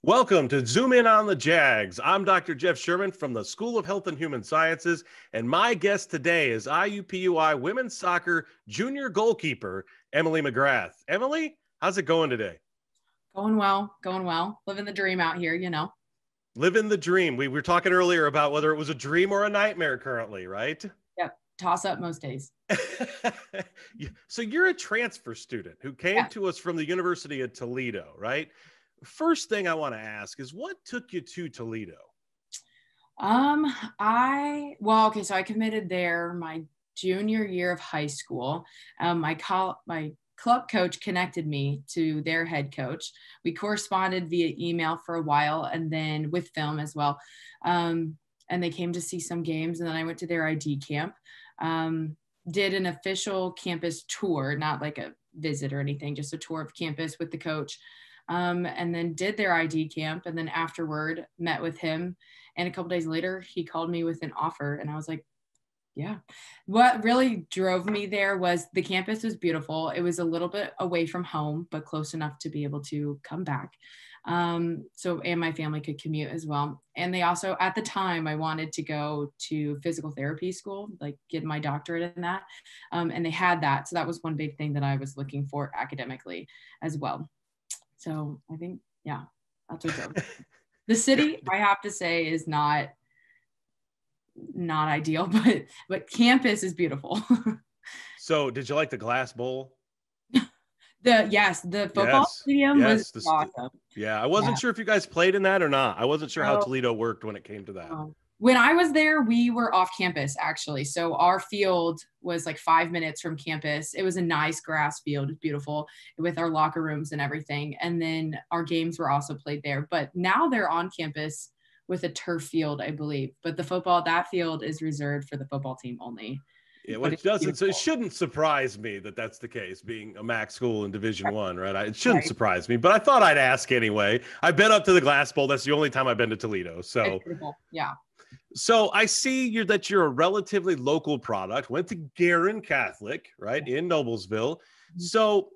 Welcome to Zoom In on the Jags. I'm Dr. Jeff Sherman from the School of Health and Human Sciences, and my guest today is IUPUI women's soccer junior goalkeeper, Emily McGrath. Emily, how's it going today? Going well. Living the dream out here, Living the dream. We were talking earlier about whether it was a dream or a nightmare currently, right? Yep. Toss up most days. So you're a transfer student who came to us from the University of Toledo, right? First thing I want to ask is what took you to Toledo? So I committed there my junior year of high school. My club coach connected me to their head coach. We corresponded via email for a while and then with film as well. And they came to see some games, and then I went to their ID camp, did an official campus tour, not like a visit or anything, just a tour of campus with the coach. And then did their ID camp, and then afterward met with him. And a couple days later, he called me with an offer, and I was like, yeah. What really drove me there was the campus was beautiful. It was a little bit away from home, but close enough to be able to come back. And my family could commute as well. And they also, at the time, I wanted to go to physical therapy school, like get my doctorate in that. And they had that. So that was one big thing that I was looking for academically as well. So I think, that's what drove. The city, I have to say, is not ideal, but campus is beautiful. So did you like the Glass Bowl? The football stadium was awesome. Yeah, I wasn't sure if you guys played in that or not. I wasn't sure how Toledo worked when it came to that. When I was there, we were off campus, actually. So our field was like 5 minutes from campus. It was a nice grass field. It was beautiful with our locker rooms and everything. And then our games were also played there. But now they're on campus with a turf field, I believe. But that field is reserved for the football team only. Yeah, well, it shouldn't surprise me that that's the case, being a MAC school in Division I, right? It shouldn't surprise me, but I thought I'd ask anyway. I've been up to the Glass Bowl. That's the only time I've been to Toledo. So, yeah. So I see that you're a relatively local product, went to Guerin Catholic, right, in Noblesville. Mm-hmm. So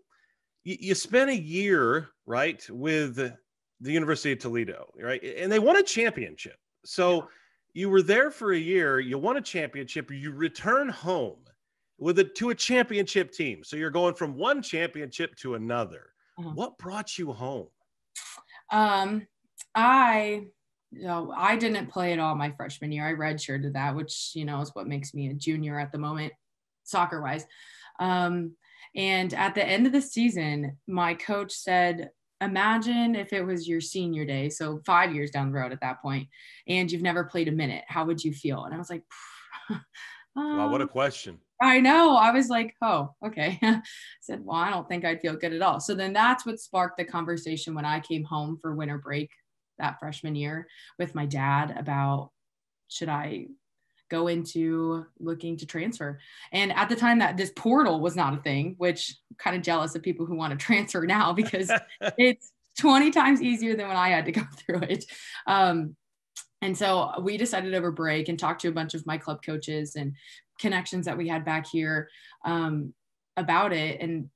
you spent a year, right, with the University of Toledo, right? And they won a championship. So you were there for a year, you won a championship, you return home to a championship team. So you're going from one championship to another. Mm-hmm. What brought you home? I didn't play at all my freshman year. I redshirted that, which, is what makes me a junior at the moment, soccer wise. And at the end of the season, my coach said, imagine if it was your senior day, so 5 years down the road at that point, and you've never played a minute, how would you feel? And I was like, wow, what a question. I know. I was like, oh, okay. I said, well, I don't think I'd feel good at all. So then that's what sparked the conversation when I came home for winter break that freshman year with my dad about, should I go into looking to transfer? And at the time that this portal was not a thing, which I'm kind of jealous of people who want to transfer now because it's 20 times easier than when I had to go through it. And so we decided over break and talked to a bunch of my club coaches and connections that we had back here about it. And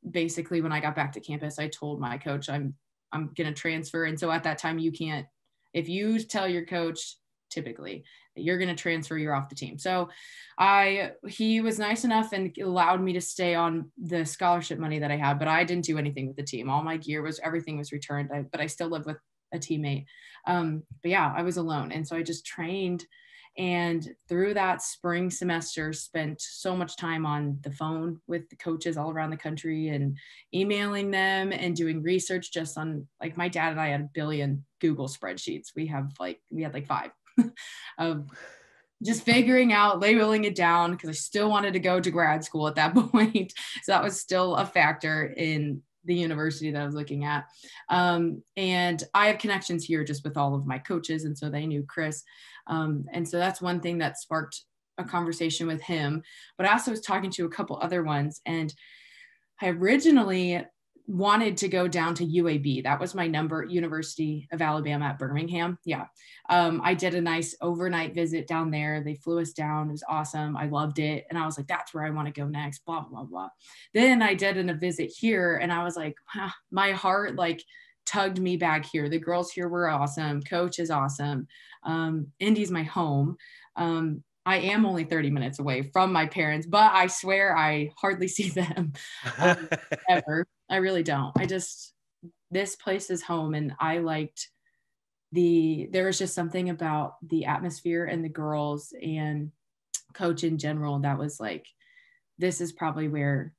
basically when I got back to campus, I told my coach, I'm going to transfer. And so at that time, if you tell your coach typically that you're going to transfer, you're off the team. So he was nice enough and allowed me to stay on the scholarship money that I had, but I didn't do anything with the team. All my gear everything was returned, but I still lived with a teammate. But yeah, I was alone. And so I just trained. And through that spring semester, spent so much time on the phone with the coaches all around the country and emailing them and doing research just on, like, my dad and I had 1 billion Google spreadsheets. We had like 5 of just figuring out, labeling it down, because I still wanted to go to grad school at that point. So that was still a factor in the university that I was looking at. And I have connections here just with all of my coaches. And so they knew Chris. And so that's one thing that sparked a conversation with him. But I also was talking to a couple other ones. And I originally wanted to go down to UAB. That was my University of Alabama at Birmingham. Yeah. I did a nice overnight visit down there. They flew us down. It was awesome. I loved it. And I was like, that's where I want to go next, blah, blah, blah. Then I did a visit here and I was like, my heart tugged me back here. The girls here were awesome. Coach is awesome. Indy's my home. I am only 30 minutes away from my parents, but I swear I hardly see them ever. I really don't. This place is home, and I liked there was just something about the atmosphere and the girls and coach in general that was like, this is probably where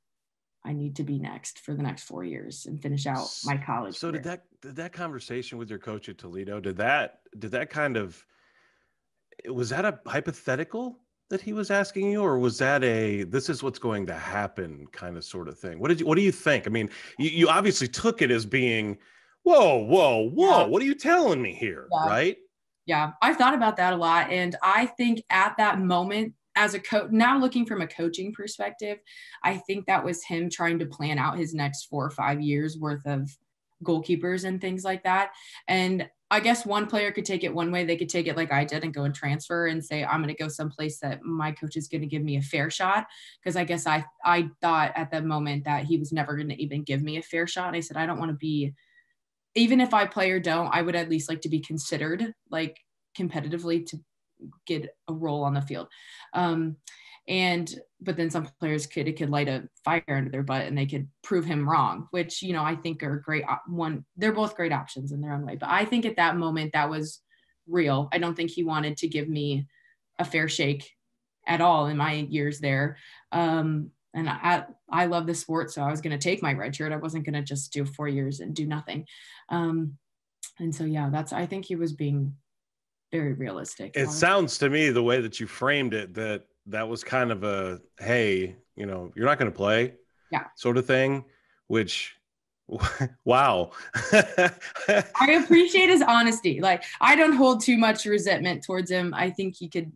I need to be next for the next 4 years and finish out my college So career. did that conversation with your coach at Toledo, did that was that a hypothetical that he was asking you, or was that this is what's going to happen kind of sort of thing? What do you think? I mean, you obviously took it as being, whoa, Yeah. what are you telling me here? Yeah. Right? Yeah. I've thought about that a lot. And I think at that moment, as a coach, now looking from a coaching perspective, I think that was him trying to plan out his next 4 or 5 years worth of goalkeepers and things like that. And I guess one player could take it one way. They could take it like I did and go and transfer and say, I'm going to go someplace that my coach is going to give me a fair shot. Because I guess I thought at that moment that he was never going to even give me a fair shot. And I said, I don't want to be, even if I play or don't, I would at least like to be considered like competitively to get a role on the field. But then some players it could light a fire under their butt and they could prove him wrong, which, I think are great. They're both great options in their own way. But I think at that moment that was real. I don't think he wanted to give me a fair shake at all in my years there. And I love the sport. So I was going to take my red shirt. I wasn't going to just do 4 years and do nothing. And so, yeah, I think he was being very realistic. It sounds to me, the way that you framed it, that was kind of a, hey, you're not going to play, yeah, sort of thing, which, wow. I appreciate his honesty. Like, I don't hold too much resentment towards him. I think he could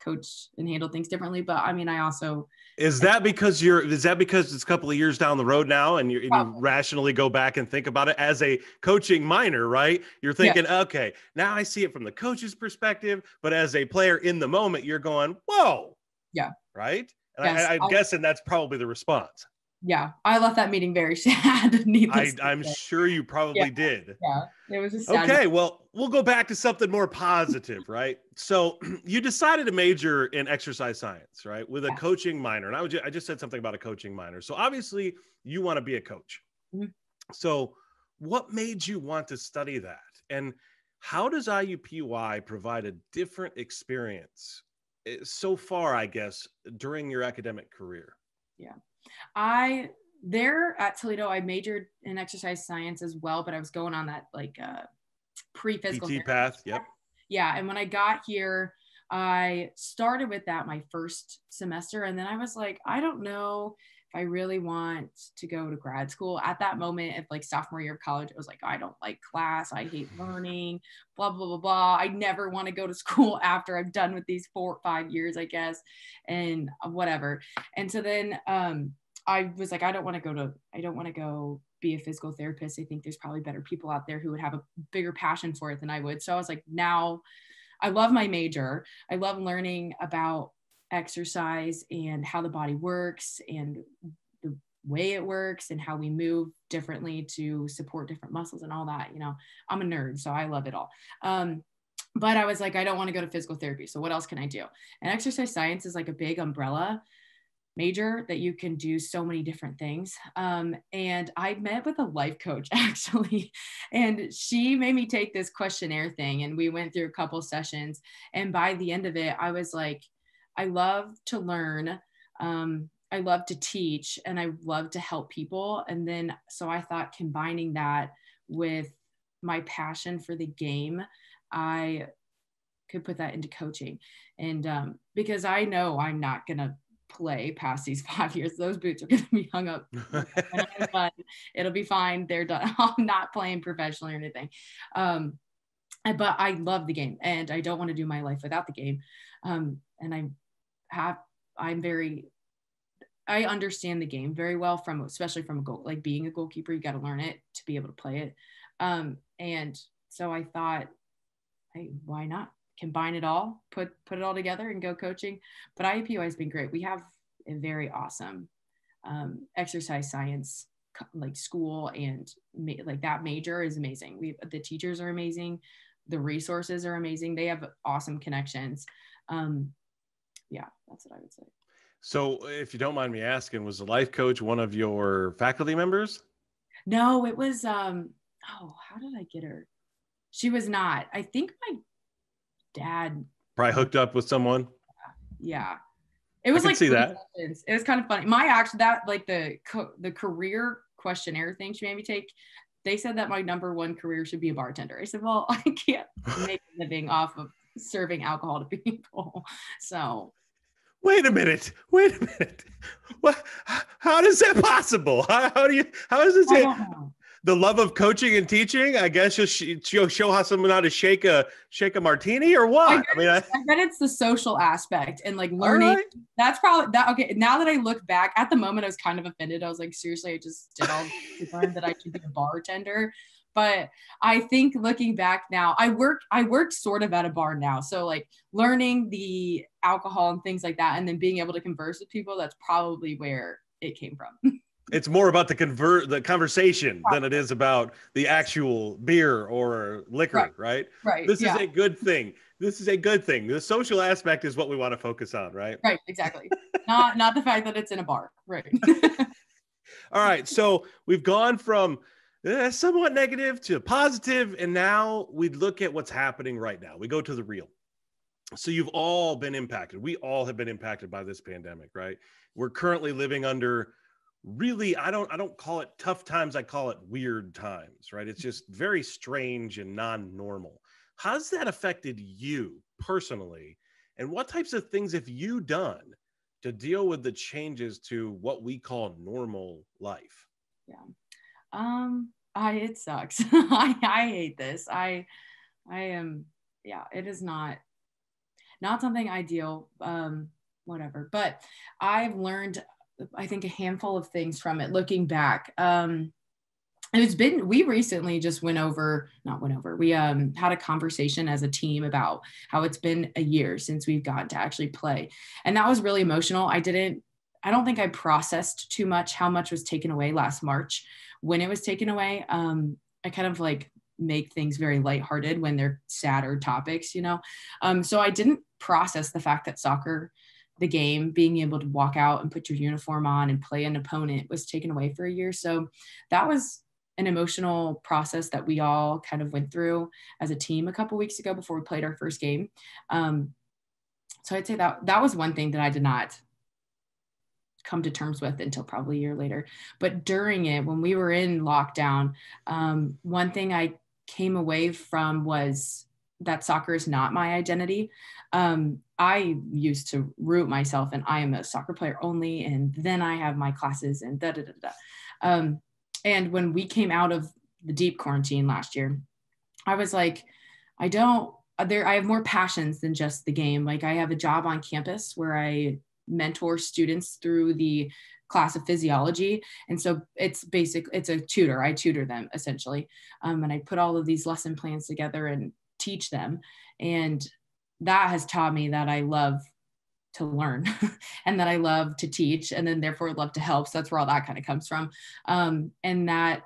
coach and handle things differently. But I mean, I also, is that because it's a couple of years down the road now, and you rationally go back and think about it as a coaching minor, right? You're thinking, okay, now I see it from the coach's perspective, but as a player in the moment, you're going, whoa. Yeah. Right. And yes, I'm guessing that's probably the response. Yeah. I left that meeting very sad. I'm sure you probably did. Yeah. It was just sad. Okay. Well, we'll go back to something more positive, right? So you decided to major in exercise science, right? With a coaching minor. And I just said something about a coaching minor. So obviously you want to be a coach. Mm-hmm. So what made you want to study that? And how does IUPUI provide a different experience so far, I guess, during your academic career? Yeah. There at Toledo, I majored in exercise science as well, but I was going on that like pre-physical PT path. Yep. Yeah. And when I got here, I started with that my first semester. And then I was like, I don't know if I really want to go to grad school. At that moment, if like sophomore year of college, I was like, I don't like class. I hate learning, blah, blah, blah, blah. I never want to go to school after I'm done with these 4 or 5 years, I guess, and whatever. And so then I was like, I don't want to go be a physical therapist. I think there's probably better people out there who would have a bigger passion for it than I would. So I was like, now I love my major. I love learning about exercise and how the body works and the way it works and how we move differently to support different muscles and all that. I'm a nerd, so I love it all. But I was like, I don't want to go to physical therapy. So what else can I do? And exercise science is like a big umbrella major that you can do so many different things. And I met with a life coach actually, and she made me take this questionnaire thing, and we went through a couple sessions. And by the end of it, I was like, I love to learn. I love to teach, and I love to help people. And then, so I thought combining that with my passion for the game, I could put that into coaching. And because I know I'm not going to play past these 5 years. Those boots are going to be hung up. It'll be fine. They're done. I'm not playing professionally or anything. But I love the game, and I don't want to do my life without the game. And I understand the game very well, especially from a goal, like being a goalkeeper, you got to learn it to be able to play it. And so I thought, hey, why not combine it all, put it all together and go coaching. But IUPUI has been great. We have a very awesome exercise science like school and like that major is amazing. The teachers are amazing. The resources are amazing. They have awesome connections. Yeah, that's what I would say. So if you don't mind me asking, was the life coach one of your faculty members? No, it was, how did I get her? She was not. I think my dad Probably hooked up with someone. Yeah. It was like see that. Sessions. It was kind of funny. My actually that like the career questionnaire thing she made me take. They said that my number one career should be a bartender. I said, well, I can't make a living off of serving alcohol to people. So Wait a minute. What? How is that possible? How is this? I don't know. The love of coaching and teaching? I guess you'll show how someone how to shake a martini or what? I bet it's the social aspect and like learning. Right. That's probably that. Okay. Now that I look back at the moment, I was kind of offended. I was like, seriously, I just did all to learn that I should be a bartender. But I think looking back now, I work sort of at a bar now. So like learning the alcohol and things like that, and then being able to converse with people, that's probably where it came from. It's more about the conversation than it is about the actual beer or liquor, right? Right. This is a good thing. The social aspect is what we want to focus on, right? Right, exactly. Not the fact that it's in a bar, right? All right, so we've gone from somewhat negative to positive, and now we look at what's happening right now. We go to the real. So you've all been impacted. We all have been impacted by this pandemic, right? We're currently living under really, I don't call it tough times. I call it weird times, right? It's just very strange and non-normal. How's that affected you personally? And what types of things have you done to deal with the changes to what we call normal life? Yeah. It sucks. I hate this. I am, yeah, it is not something ideal, whatever, but I've learned, I think, a handful of things from it looking back. We recently just we had a conversation as a team about how it's been a year since we've gotten to actually play. And that was really emotional. I don't think I processed too much how much was taken away last March when it was taken away. I kind of like make things very lighthearted when they're sadder topics, so I didn't process the fact that soccer, the game, being able to walk out and put your uniform on and play an opponent, was taken away for a year. So that was an emotional process that we all kind of went through as a team a couple weeks ago before we played our first game. So I'd say that was one thing that I did not come to terms with until probably a year later. But during it, when we were in lockdown, one thing I came away from was that soccer is not my identity. I used to root myself and I am a soccer player only, and then I have my classes and and when we came out of the deep quarantine last year, I was like, I have more passions than just the game. Like, I have a job on campus where I mentor students through the class of physiology. And so it's a tutor. I tutor them essentially. And I put all of these lesson plans together and teach them. And that has taught me that I love to learn and that I love to teach, and then therefore love to help. So that's where all that kind of comes from. And that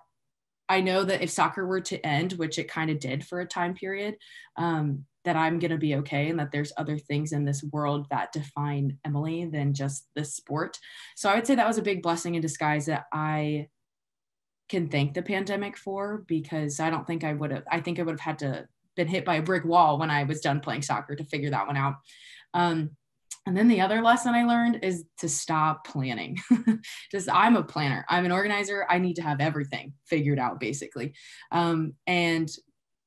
I know that if soccer were to end, which it kind of did for a time period, that I'm going to be okay, and that there's other things in this world that define Emily than just this sport. So I would say that was a big blessing in disguise that I can thank the pandemic for, because I think I would have had to been hit by a brick wall when I was done playing soccer to figure that one out. And then the other lesson I learned is to stop planning. I'm a planner. I'm an organizer. I need to have everything figured out, basically. And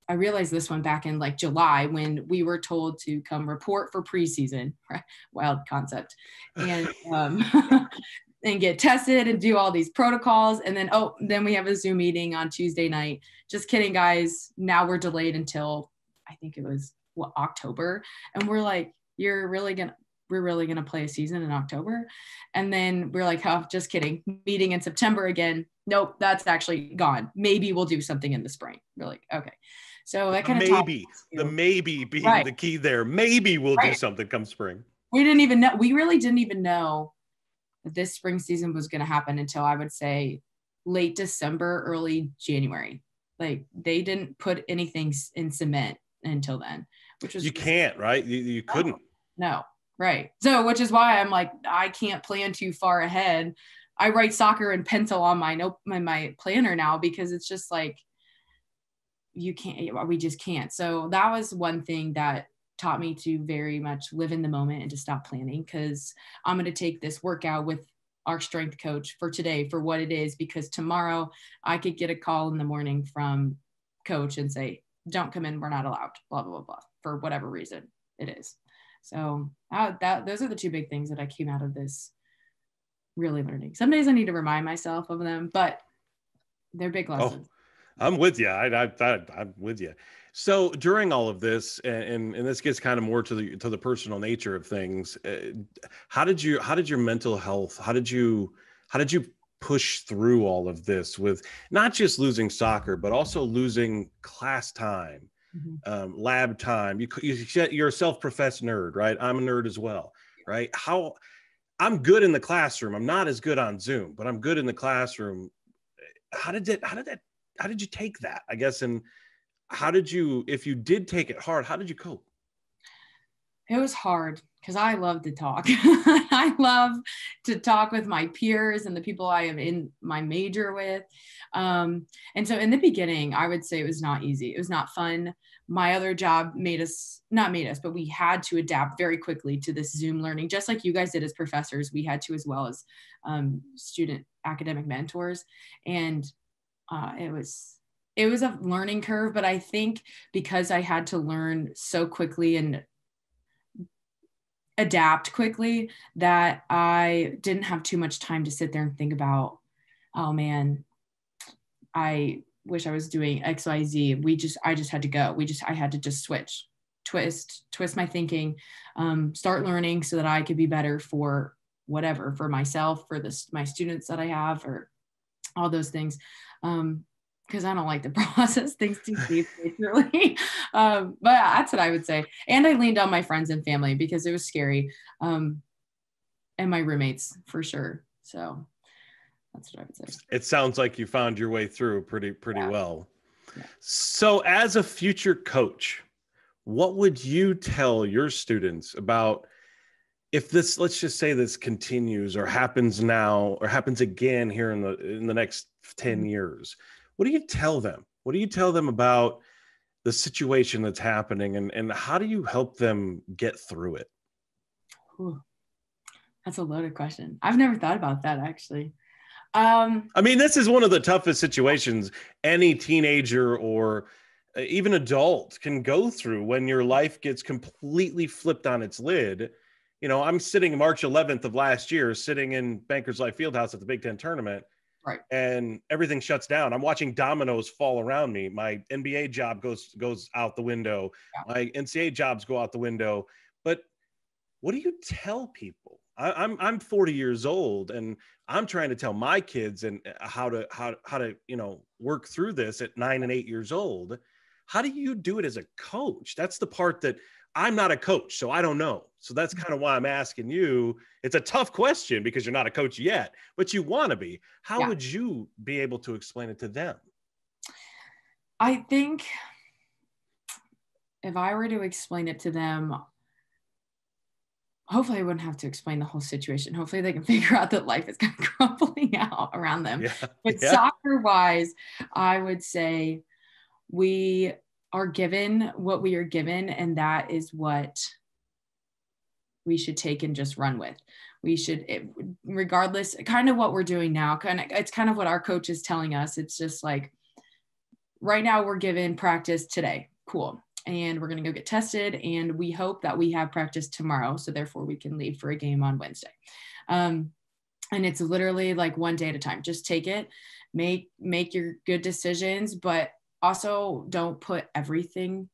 I realized this one back in like July when we were told to come report for preseason, wild concept, and and get tested and do all these protocols. And then we have a Zoom meeting on Tuesday night. Just kidding, guys. Now we're delayed until I think it was October. And we're like, we're really going to play a season in October. And then we're like, oh, just kidding. Meeting in September again. Nope, that's actually gone. Maybe we'll do something in the spring. We're like, okay. So that kind of the maybe being right. The key there. Maybe we'll do something come spring. We didn't even know. We really didn't even know that this spring season was going to happen until I would say late December, early January. Like they didn't put anything in cement until then, which was you can't, right? You couldn't. No, right. So, which is why I'm like, I can't plan too far ahead. I write soccer in pencil on my planner now, because it's just like, we just can't. So that was one thing that taught me to very much live in the moment and to stop planning, because I'm going to take this workout with our strength coach for today for what it is, because tomorrow I could get a call in the morning from coach and say, don't come in, we're not allowed, blah, blah, blah, blah, for whatever reason it is. So those are the two big things that I came out of this really learning. Some days I need to remind myself of them, but they're big lessons. Oh, I'm with you. I'm with you. So during all of this, and this gets kind of more to the personal nature of things, how did your mental health, how did you push through all of this with not just losing soccer, but also losing class time, lab time? You're a self-professed nerd, right? I'm a nerd as well, right? I'm good in the classroom. I'm not as good on Zoom, but I'm good in the classroom. How did you take that, I guess? And if you did take it hard, how did you cope? It was hard because I love to talk. I love to talk with my peers and the people I am in my major with. And so in the beginning, I would say it was not easy. It was not fun. My other job but we had to adapt very quickly to this Zoom learning, just like you guys did as professors. We had to, as well as student academic mentors. And it was a learning curve, but I think because I had to learn so quickly and adapt quickly, that I didn't have too much time to sit there and think about, oh man, I wish I was doing XYZ. I just had to go. I had to just twist my thinking, start learning so that I could be better for whatever, for myself, for my students that I have, or all those things. Because I don't like to process things too deeply, really. But that's what I would say. And I leaned on my friends and family because it was scary. And my roommates, for sure. So that's what I would say. It sounds like you found your way through pretty well. Yeah. So as a future coach, what would you tell your students about if this, let's just say this continues or happens now or happens again here in the next 10 years? What do you tell them? What do you tell them about the situation that's happening, and how do you help them get through it? Ooh, that's a loaded question. I've never thought about that, actually. I mean, this is one of the toughest situations any teenager or even adult can go through when your life gets completely flipped on its lid. You know, I'm sitting March 11th of last year, sitting in Bankers Life Fieldhouse at the Big Ten tournament. Right. And everything shuts down. I'm watching dominoes fall around me. My NBA job goes out the window. Yeah. My NCAA jobs go out the window. But what do you tell people? I'm 40 years old, and I'm trying to tell my kids and how to work through this at 9 and 8 years old. How do you do it as a coach? That's the part that I'm not a coach, so I don't know. So that's kind of why I'm asking you. It's a tough question because you're not a coach yet, but you want to be. How would you be able to explain it to them? I think if I were to explain it to them, hopefully I wouldn't have to explain the whole situation. Hopefully they can figure out that life is kind of crumbling out around them. Yeah. But soccer-wise, I would say we are given what we are given, and that is what we should take and just run with. We should, regardless, kind of what we're doing now, it's kind of what our coach is telling us. It's just like, right now we're given practice today. Cool. And we're going to go get tested, and we hope that we have practice tomorrow. So therefore we can leave for a game on Wednesday. And it's literally like one day at a time. Just take it, make your good decisions, but also don't put everything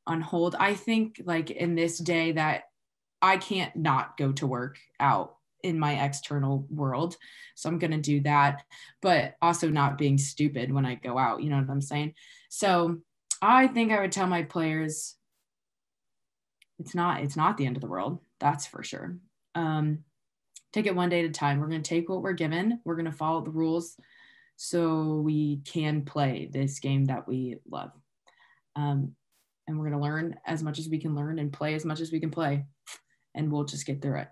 on hold. I think like in this day that I can't not go to work out in my external world. So I'm going to do that, but also not being stupid when I go out. You know what I'm saying? So I think I would tell my players, it's not the end of the world. That's for sure. Take it one day at a time. We're going to take what we're given. We're going to follow the rules so we can play this game that we love. And we're going to learn as much as we can learn and play as much as we can play, and we'll just get through it.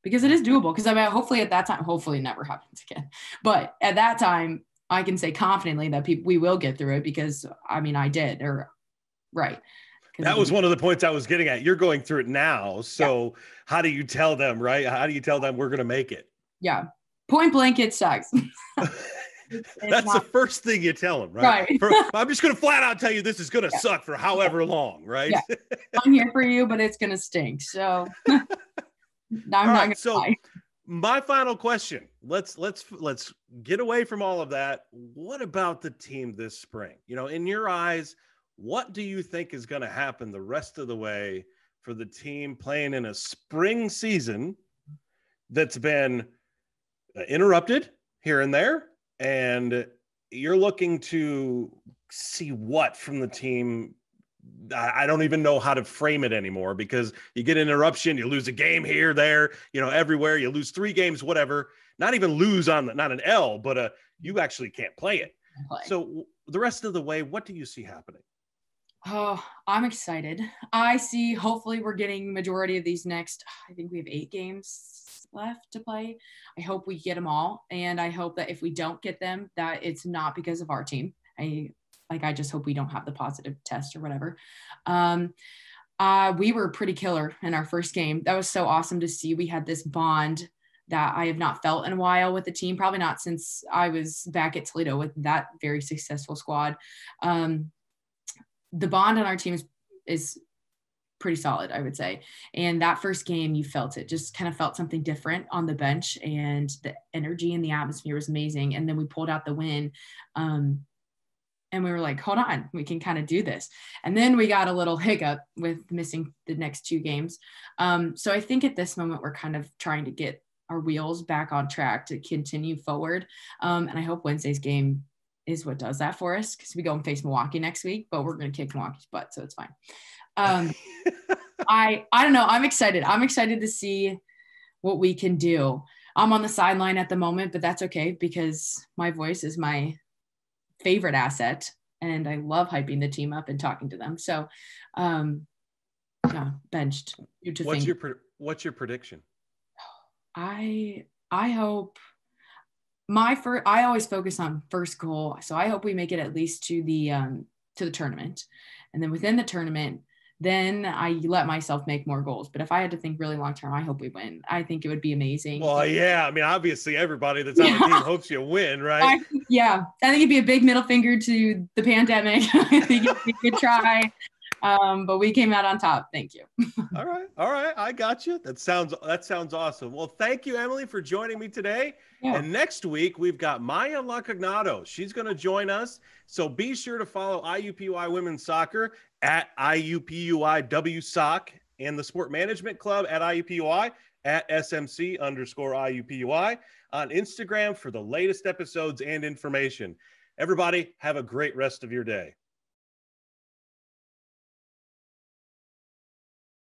Because it is doable. Because I mean, hopefully at that time, hopefully it never happens again. But at that time, I can say confidently that we will get through it, because I mean, I did, or right. That was one of the points I was getting at. You're going through it now. So how do you tell them, right? How do you tell them we're going to make it? Yeah. Point blank, it sucks. That's the first thing you tell them, right? I'm just going to flat out tell you this is going to suck for however long, right? Yeah. I'm here for you, but it's going to stink. So I'm not going to lie. My final question, let's get away from all of that. What about the team this spring? You know, in your eyes, what do you think is going to happen the rest of the way for the team playing in a spring season that's been interrupted here and there? And you're looking to see what from the team? I don't even know how to frame it anymore, because you get an interruption, you lose a game here, there, you know, everywhere. You lose 3 games, whatever. Not even lose on not an L, but you actually can't play it. So the rest of the way, what do you see happening? Oh, I'm excited. I see, hopefully we're getting majority of these next, I think we have 8 games left to play. I hope we get them all. And I hope that if we don't get them, that it's not because of our team. I just hope we don't have the positive test or whatever. We were pretty killer in our first game. That was so awesome to see. We had this bond that I have not felt in a while with the team, probably not since I was back at Toledo with that very successful squad. The bond on our team is pretty solid, I would say. And that first game, you felt it, just kind of felt something different on the bench, and the energy and the atmosphere was amazing. And then we pulled out the win. And we were like, hold on, we can kind of do this. And then we got a little hiccup with missing the next 2 games. So I think at this moment, we're kind of trying to get our wheels back on track to continue forward. And I hope Wednesday's game is what does that for us, because we go and face Milwaukee next week, but we're going to kick Milwaukee's butt, so it's fine. I don't know. I'm excited. I'm excited to see what we can do. I'm on the sideline at the moment, but that's okay, because my voice is my favorite asset, and I love hyping the team up and talking to them. So, benched. What's your prediction? I hope I always focus on first goal. So I hope we make it at least to the tournament, and then within the tournament, then I let myself make more goals. But if I had to think really long term, I hope we win. I think it would be amazing. Well, yeah. I mean, obviously everybody that's on the team hopes you win, right? I think it'd be a big middle finger to the pandemic. I think it'd be a good try. But we came out on top. Thank you. All right. I got you. That sounds awesome. Well, thank you, Emily, for joining me today. Yeah. And next week we've got Maya Lacognato. She's going to join us. So be sure to follow IUPUI Women's Soccer at IUPUIWSOC, and the Sport Management Club at IUPUI at SMC_IUPUI on Instagram for the latest episodes and information. Everybody, have a great rest of your day.